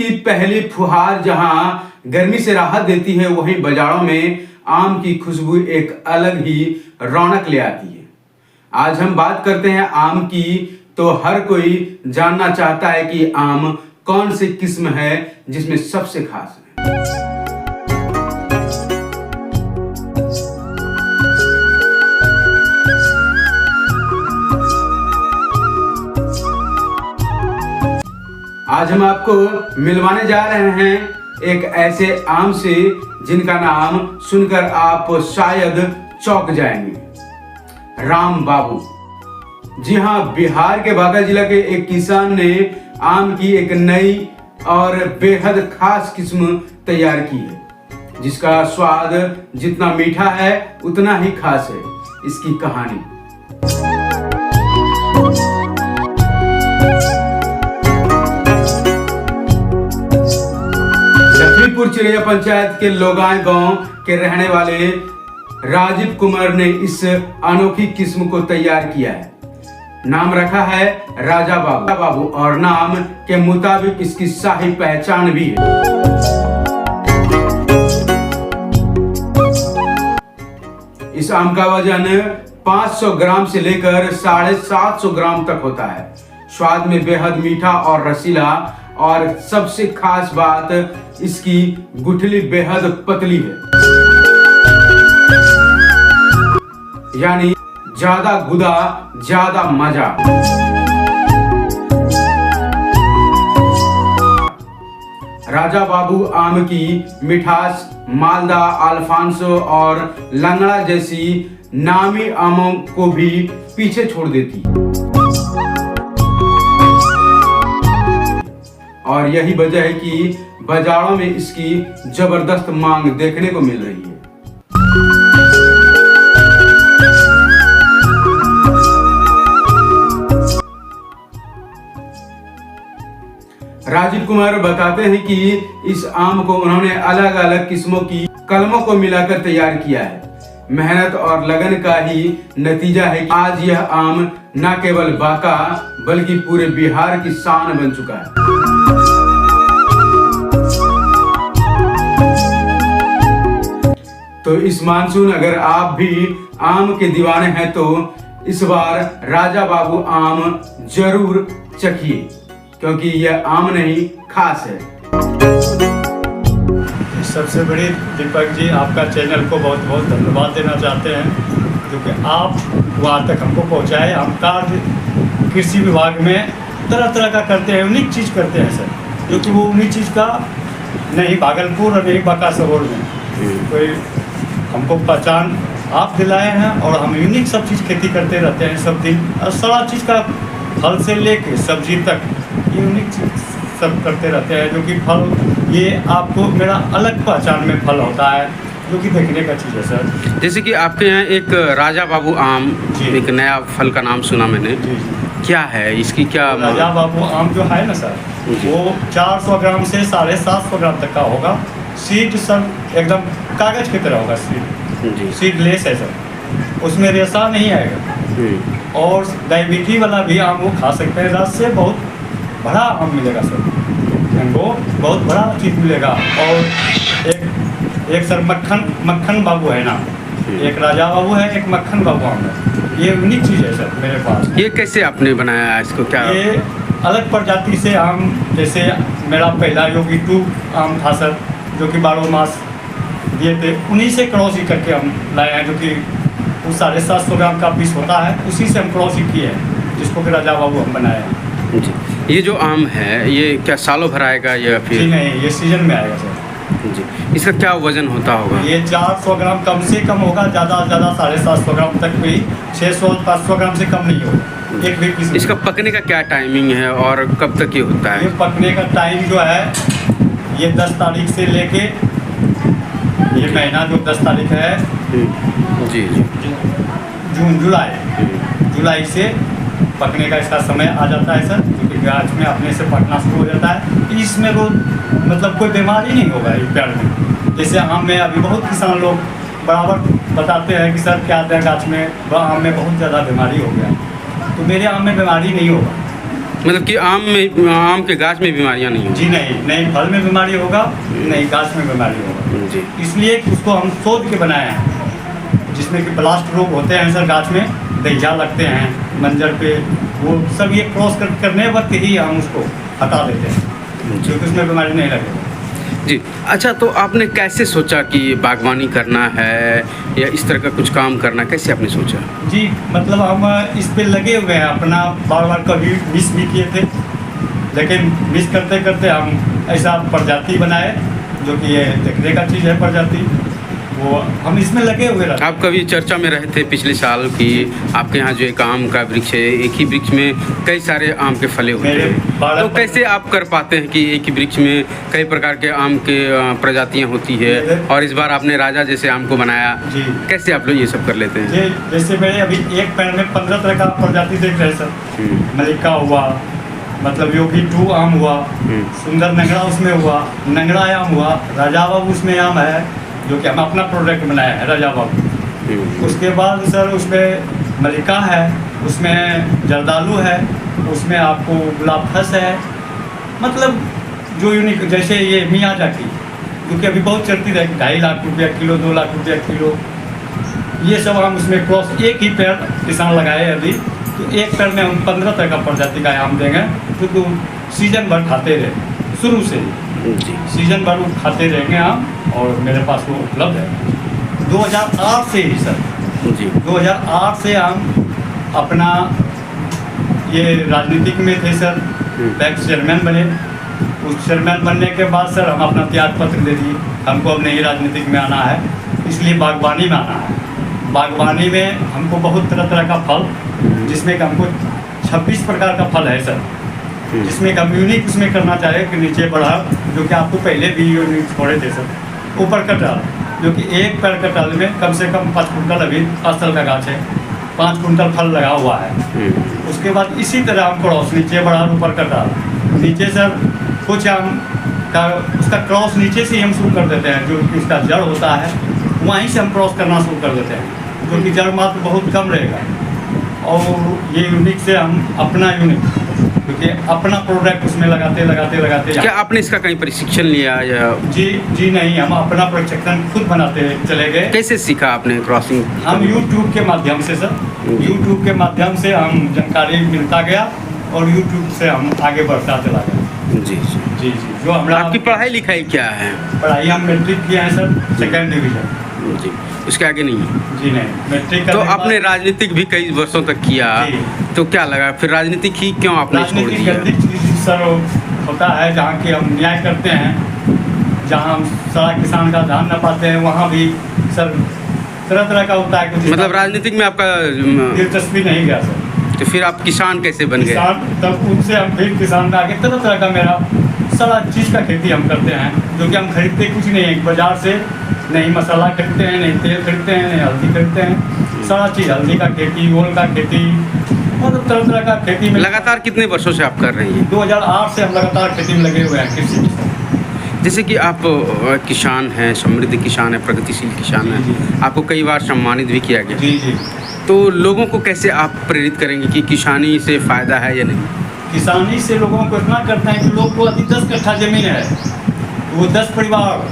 की पहली फुहार जहां गर्मी से राहत देती है, वहीं बाजारों में आम की खुशबू एक अलग ही रौनक ले आती है। आज हम बात करते हैं आम की, तो हर कोई जानना चाहता है कि आम कौन सी किस्म है जिसमें सबसे खास है। आज हम आपको मिलवाने जा रहे हैं एक ऐसे आम से जिनका नाम सुनकर आप शायद चौंक जाएंगे, राम बाबू। जी हाँ, बिहार के बांका जिला के एक किसान ने आम की एक नई और बेहद खास किस्म तैयार की है, जिसका स्वाद जितना मीठा है उतना ही खास है इसकी कहानी। लखीमपुर चिरैया पंचायत के लोगाई गांव के रहने वाले राजीव कुमार ने इस अनोखी किस्म को तैयार किया है। नाम रखा है राजा बाबू और नाम के मुताबिक इसकी शाही पहचान भी है। इस आम का वजन 500 ग्राम से लेकर 750 ग्राम तक होता है। स्वाद में बेहद मीठा और रसीला, और सबसे खास बात इसकी गुठली बेहद पतली है, यानी ज्यादा गुदा ज्यादा मजा। राजा बाबू आम की मिठास मालदा, अल्फांसो और लंगड़ा जैसी नामी आमों को भी पीछे छोड़ देती, और यही वजह है कि बाजारों में इसकी जबरदस्त मांग देखने को मिल रही है। राजीव कुमार बताते हैं कि इस आम को उन्होंने अलग अलग किस्मों की कलमों को मिलाकर तैयार किया है। मेहनत और लगन का ही नतीजा है कि आज यह आम न केवल बांका बल्कि पूरे बिहार की शान बन चुका है। तो इस मानसून अगर आप भी आम के दीवाने हैं तो इस बार राजा बाबू आम जरूर चखिए, क्योंकि यह आम नहीं खास है। सबसे बड़ी दीपक जी, आपका चैनल को बहुत बहुत धन्यवाद देना चाहते हैं, क्योंकि आप वहाँ तक हमको पहुँचाए। हम कार्य कृषि विभाग में तरह तरह का करते हैं, यूनिक चीज़ करते हैं सर, क्योंकि वो यूनिक चीज़ का नहीं भागलपुर और नहीं बांका शहर में कोई हमको पहचान आप दिलाए हैं, और हम यूनिक सब चीज़ खेती करते रहते हैं सब दिन, और सारा चीज़ का फल से लेके सब्जी तक यूनिक चीज़ सब करते रहते हैं। जो कि फल ये आपको मेरा अलग पहचान में फल होता है, जो कि देखने का चीज़ है सर। जैसे कि आपके यहाँ एक राजा बाबू आम, एक नया फल का नाम सुना मैंने, क्या है इसकी क्या? राजा बाबू आम जो है ना सर, वो 400 ग्राम से 750 ग्राम तक का होगा। सीड सर एकदम कागज की तरह होगा, सीड लेस है सर, उसमें रेशा नहीं आएगा। और डायबिटीज वाला भी आम वो खा सकते हैं। रस से बहुत बड़ा आम मिलेगा सर, हमको बहुत बड़ा चीज़ मिलेगा। और एक सर मक्खन बाबू है ना, एक राजा बाबू है, एक मक्खन बाबू आम है। ये यूनिक चीज़ है सर मेरे पास। ये कैसे आपने बनाया है इसको? क्या ये अलग प्रजाति से आम, जैसे मेरा पहला योगी 2 आम था सर, जो कि 12 मास दिए थे, उन्हीं से क्रॉसिंग करके हम लाए हैं, जो कि वो 750 ग्राम का पीस होता है, उसी से हम क्रॉसिंग किए हैं, जिसको कि राजा बाबू हम बनाए हैं। जी, ये जो आम है ये क्या सालों भर आएगा या फिर? जी नहीं, ये सीजन में आएगा सर। जी, इसका क्या वजन होता होगा? ये 400 ग्राम कम से कम होगा, ज़्यादा से ज़्यादा 750 ग्राम तक भी, 600-500 ग्राम से कम नहीं होगा एक भी पीस। इसका पकने का क्या टाइमिंग है और कब तक ये होता है? ये पकने का टाइम जो है, ये 10 तारीख से लेके ये महीना जो 10 तारीख है, जी जून जुलाई से पकने का इसका समय आ जाता है सर, क्योंकि गाछ में अपने से पकना शुरू हो जाता है। इसमें वो मतलब कोई बीमारी नहीं होगा इस पेड़ में। जैसे आम में अभी बहुत किसान लोग बराबर बताते हैं कि सर क्या आते हैं गाछ में, आम में बहुत ज़्यादा बीमारी हो गया, तो मेरे आम में बीमारी नहीं होगा। मतलब कि आम के गाछ में बीमारियां नहीं होंगी। जी नहीं फल में बीमारी होगा, नहीं गाछ में बीमारी होगा। जी इसलिए उसको हम सोच के बनाए हैं, जिसमें कि ब्लास्ट रोग होते हैं सर गाछ में, दहिया लगते हैं मंजर पे, वो सब ये क्रॉस करने वक्त ही हम उसको हटा देते हैं, क्योंकि उसमें बीमारी नहीं लगेगी। जी अच्छा, तो आपने कैसे सोचा कि ये बागवानी करना है या इस तरह का कुछ काम करना, कैसे आपने सोचा? जी मतलब हम इस पे लगे हुए हैं, अपना बार बार कभी मिस भी किए थे, लेकिन मिस करते करते हम ऐसा प्रजाति बनाए जो कि ये देखने का चीज़ है प्रजाति, वो हम इसमें लगे हुए रहते। आप कभी चर्चा में रहे थे पिछले साल कि आपके यहाँ जो एक आम का वृक्ष है, एक ही वृक्ष में कई सारे आम के फले होते हैं, तो कैसे आप कर पाते हैं कि एक ही वृक्ष में कई प्रकार के आम के प्रजातियाँ होती है, और इस बार आपने राजा जैसे आम को बनाया, जी कैसे आप लोग ये सब कर लेते हैं? ये जैसे मेरे अभी एक पेड़ में 15 तरह का प्रजाति देख रहे हैं सर। मलिका हुआ, मतलब योगी 2 आम हुआ, सुंदर नंगड़ा उसमें हुआ, नंगड़ा आम हुआ, राजा बाबू उसमें आम है जो कि हम अपना प्रोडक्ट बनाया है राजा बाबू। उसके बाद सर उसमें मलिका है, उसमें जर्दालू है, उसमें आपको गुलाबखस है, मतलब जो यूनिक, जैसे ये मियाजाकी जो कि अभी बहुत चलती रही, 2.5 लाख रुपया किलो, 2 लाख रुपया किलो, ये सब हम उसमें क्रॉस, एक ही पेड़ किसान लगाए अभी, तो एक पेड़ में हम 15 तरह का प्रजाति का आम देंगे, तो सीजन भर खाते रहे शुरू से ही, सीजन भर वो खाते रहेंगे आम, और मेरे पास वो उपलब्ध है 2008 से ही सर। जी 2008 से हम अपना ये राजनीतिक में थे सर, बैंक चेयरमैन बने, उस चेयरमैन बनने के बाद सर हम अपना त्याग पत्र दे दिए, हमको अब नहीं राजनीतिक में आना है, इसलिए बागवानी में आना है। बागवानी में हमको बहुत तरह तरह का फल, जिसमें कि हमको 26 प्रकार का फल है सर, जिसमें हम यूनिक उसमें करना चाहे कि नीचे बढ़ा, जो कि आपको पहले भी यूनिक छोड़े थे सर, ऊपर कटहल जो कि एक पेड़ कटहल में कम से कम 5 कुंटल, अभी 5 साल का गाछ है, 5 कुंटल फल लगा हुआ है। उसके बाद इसी तरह हम क्रॉस, नीचे बढ़ा ऊपर कटहल, नीचे सर कुछ आम का उसका क्रॉस नीचे से ही हम शुरू कर देते हैं, जो कि उसका जड़ होता है वहीं से हम क्रॉस करना शुरू कर देते हैं, जो कि जड़ मात्र बहुत कम रहेगा, और ये यूनिक से हम अपना यूनिक, क्योंकि अपना प्रोडक्ट उसमें लगाते क्या आपने इसका कहीं प्रशिक्षण लिया या? जी नहीं, हम अपना प्रशिक्षण खुद बनाते चले गए। कैसे सीखा आपने क्रॉसिंग? हम YouTube के माध्यम से सर, YouTube के माध्यम से हम जानकारी मिलता गया, और YouTube से हम आगे बढ़ता चला गया। जी जी जी जो हमारा, आपकी पढ़ाई लिखाई क्या है? पढ़ाई हम मैट्रिक किए हैं सर, 2nd डिवीजन। जी उसके आगे नहीं है? जी नहीं, मैट्रिक। तो आपने राजनीतिक भी कई वर्षों तक किया, तो क्या लगा फिर राजनीतिक ही क्यों आपने छोड़ दिया? राजनीतिक सर होता है जहाँ की हम न्याय करते हैं, जहाँ हम सारा किसान का ध्यान न पाते हैं, वहाँ भी सर तरह तरह का होता है। मतलब राजनीतिक में आपका दिलचस्पी नहीं गया सर। तो फिर आप किसान कैसे बन गए? किसान, तब उनसे हम फिर किसान में आगे तरह तरह का मेरा सारा चीज़ का खेती हम करते हैं, जो कि हम खरीदते कुछ नहीं है बाजार से, नहीं मसाला खरीदते हैं, नहीं तेल खरीदते हैं, नहीं हल्दी खरीदते हैं, सारा चीज़, हल्दी का खेती, ओल का खेती, मतलब तरह तरह का खेती में। लगातार कितने वर्षों से आप कर रहे हैं? 2008 से हम लगातार खेती में लगे हुए हैं, कृषि में। जैसे कि आप किसान हैं, समृद्ध किसान हैं, प्रगतिशील किसान हैं, आपको कई बार सम्मानित भी किया गया। जी जी। तो लोगों को कैसे आप प्रेरित करेंगे कि किसानी से फ़ायदा है या नहीं? किसानी से लोगों को इतना करता है कि लोग को अभी 10 कट्ठा ज़मीन है, वो 10 परिवार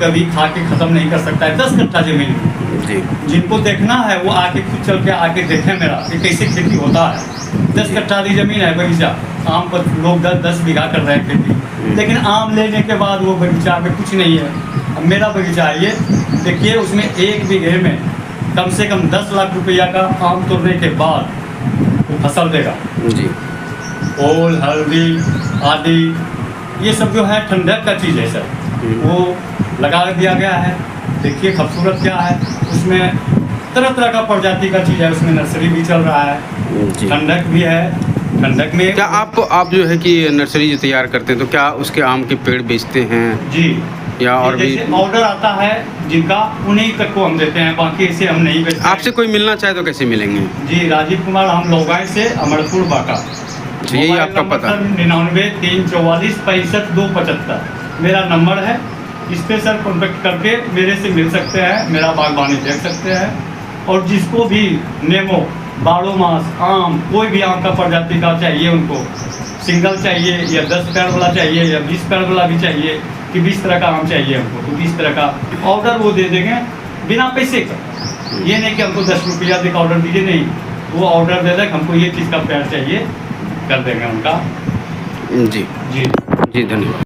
कभी खा के ख़त्म नहीं कर सकता है। 10 कट्ठा ज़मीन जी, जिनको देखना है वो आके खुद चल के आके देखें मेरा कि कैसे खेती होता है। 10 कट्ठा की ज़मीन है, बगीचा आम पर लोग 10 बीघा कर रहे हैं खेती, लेकिन आम लेने के बाद वो बगीचा में कुछ नहीं है। अब मेरा बगीचा है ये, देखिए उसमें 1 बीघे में कम से कम 10 लाख रुपया का आम तोड़ने के बाद वो फसल देगा। जी, ओल, हल्दी आदि ये सब जो है ठंडक का चीज़ है सर, वो लगा दिया गया है। देखिए खूबसूरत क्या है, उसमें तरह तरह का प्रजाति का चीज़ है, उसमें नर्सरी भी चल रहा है, ठंडक भी है। ठंडक में क्या आप जो है कि नर्सरी जो तैयार करते हैं, तो क्या उसके आम के पेड़ बेचते हैं? जी, या और भी ऑर्डर आता है जिनका, उन्हीं तक को हम देते हैं, बाकी ऐसे हम नहीं बेचते। आपसे कोई मिलना चाहे तो कैसे मिलेंगे? जी, राजीव कुमार, हम लोगाई से, अमरपुर बाका। यही आपका पता? 99 344 65 275 मेरा नंबर है। इस पे सर कॉन्टेक्ट करके मेरे से मिल सकते हैं, मेरा बागवानी देख सकते हैं। और जिसको भी नेमो बारो मास आम, कोई भी आम का प्रजाति का चाहिए उनको, सिंगल चाहिए या 10 पेड़ वाला चाहिए या 20 पेड़ वाला भी चाहिए कि 20 तरह का आम चाहिए हमको, तो 20 तरह का ऑर्डर वो दे देंगे बिना पैसे का। ये नहीं कि हमको 10 रुपया दे ऑर्डर दीजिए, नहीं, वो ऑर्डर दे दें हमको ये चीज़ का पेड़ चाहिए, कर देंगे उनका। जी जी जी, धन्यवाद।